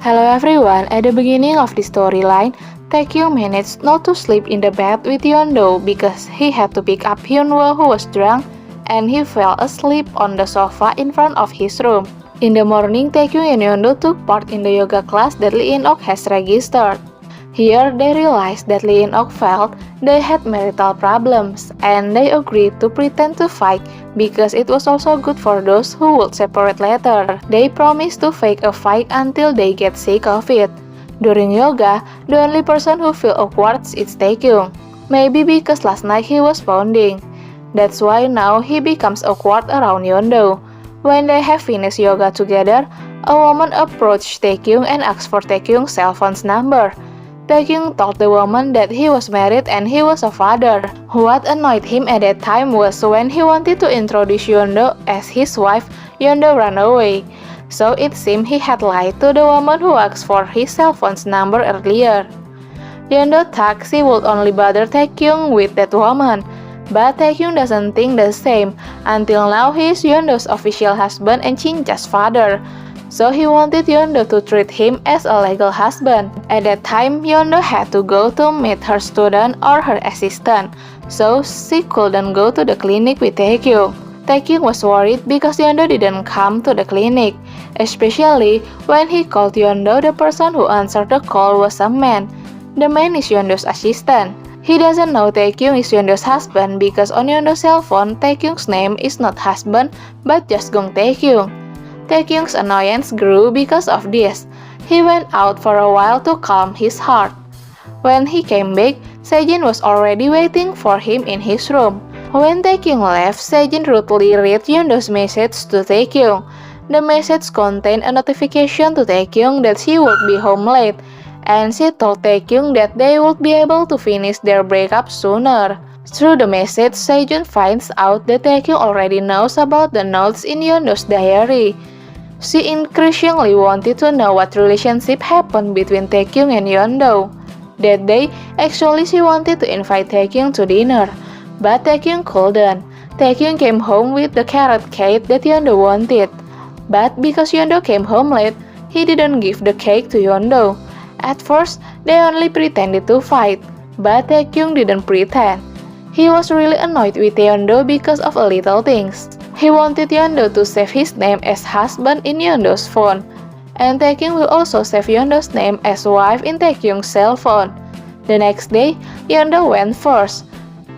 Hello everyone, at the beginning of the storyline, Taekyung managed not to sleep in the bed with Yeondo because he had to pick up Hyunwoo who was drunk and he fell asleep on the sofa in front of his room. In the morning, Taekyung and Yeondo took part in the yoga class that Lee In-ok has registered. Here, they realized that Lee In-ok felt they had marital problems, and they agreed to pretend to fight because it was also good for those who would separate later. They promised to fake a fight until they get sick of it. During yoga, the only person who feels awkward is Taekyung. Maybe because last night he was pounding. That's why now he becomes awkward around Yeondo. When they have finished yoga together, a woman approached Taekyung and asked for Taekyung's cell phone number. Taekyung told the woman that he was married and he was a father. What annoyed him at that time was when he wanted to introduce Yeondo as his wife, Yeondo ran away. So it seemed he had lied to the woman who asked for his cell phone number earlier. Yeondo thought she would only bother Taekyung with that woman, but Taekyung doesn't think the same. Until now, he is Yeondo's official husband and Chincha's father. So he wanted Yeondo to treat him as a legal husband. At that time, Yeondo had to go to meet her student or her assistant, so she couldn't go to the clinic with Taekyung. Taekyung was worried because Yeondo didn't come to the clinic, especially when he called Yeondo. The person who answered the call was a man. The man is Yeondo's assistant. He doesn't know Taekyung is Yeondo's husband because on Yeondo's cell phone, Taekyung's name is not husband but just Gong Taekyung. Taekyung's annoyance grew because of this. He went out for a while to calm his heart. When he came back, Sejin was already waiting for him in his room. When Taekyung left, Sejin rudely read Yeondo's message to Taekyung. The message contained a notification to Taekyung that she would be home late, and she told Taekyung that they would be able to finish their breakup sooner. Through the message, Sejun finds out that Taekyung already knows about the notes in Yeondo's diary. She increasingly wanted to know what relationship happened between Taekyung and Yeondo. That day, actually she wanted to invite Taekyung to dinner, but Taekyung couldn't. Taekyung came home with the carrot cake that Yeondo wanted. But because Yeondo came home late, he didn't give the cake to Yeondo. At first, they only pretended to fight, but Taekyung didn't pretend. He was really annoyed with Yeondo because of a little things. He wanted Yeondo to save his name as husband in Yeondo's phone, and Taekyung will also save Yeondo's name as wife in Taekyung's cell phone. The next day, Yeondo went first.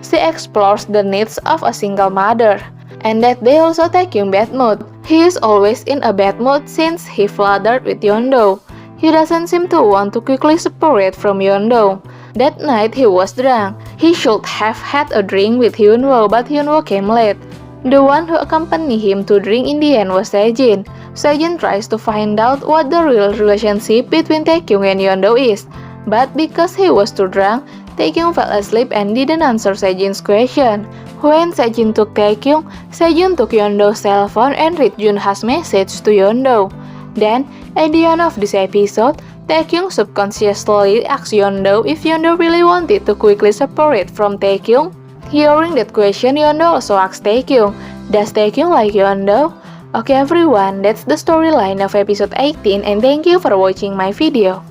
She explores the needs of a single mother, and that day also Taekyung bad mood. He is always in a bad mood since he flirted with Yeondo. He doesn't seem to want to quickly separate from Yeondo. That night he was drunk. He should have had a drink with Hyunwoo, but Hyunwoo came late. The one who accompanied him to drink in the end was Sejin. Sejin tries to find out what the real relationship between Taekyung and Yeondo is, but because he was too drunk, Taekyung fell asleep and didn't answer Sejin's question. When Sejin took Taekyung, Sejin took Yeondo's cell phone and read Junha's message to Yeondo. Then, at the end of this episode, Taekyung subconsciously asked Yeondo if Yeondo really wanted to quickly separate from Taekyung. Hearing that question, Yeondo also asked Taekyung, does Taekyung like Yeondo? Okay everyone, that's the storyline of episode 18 and thank you for watching my video.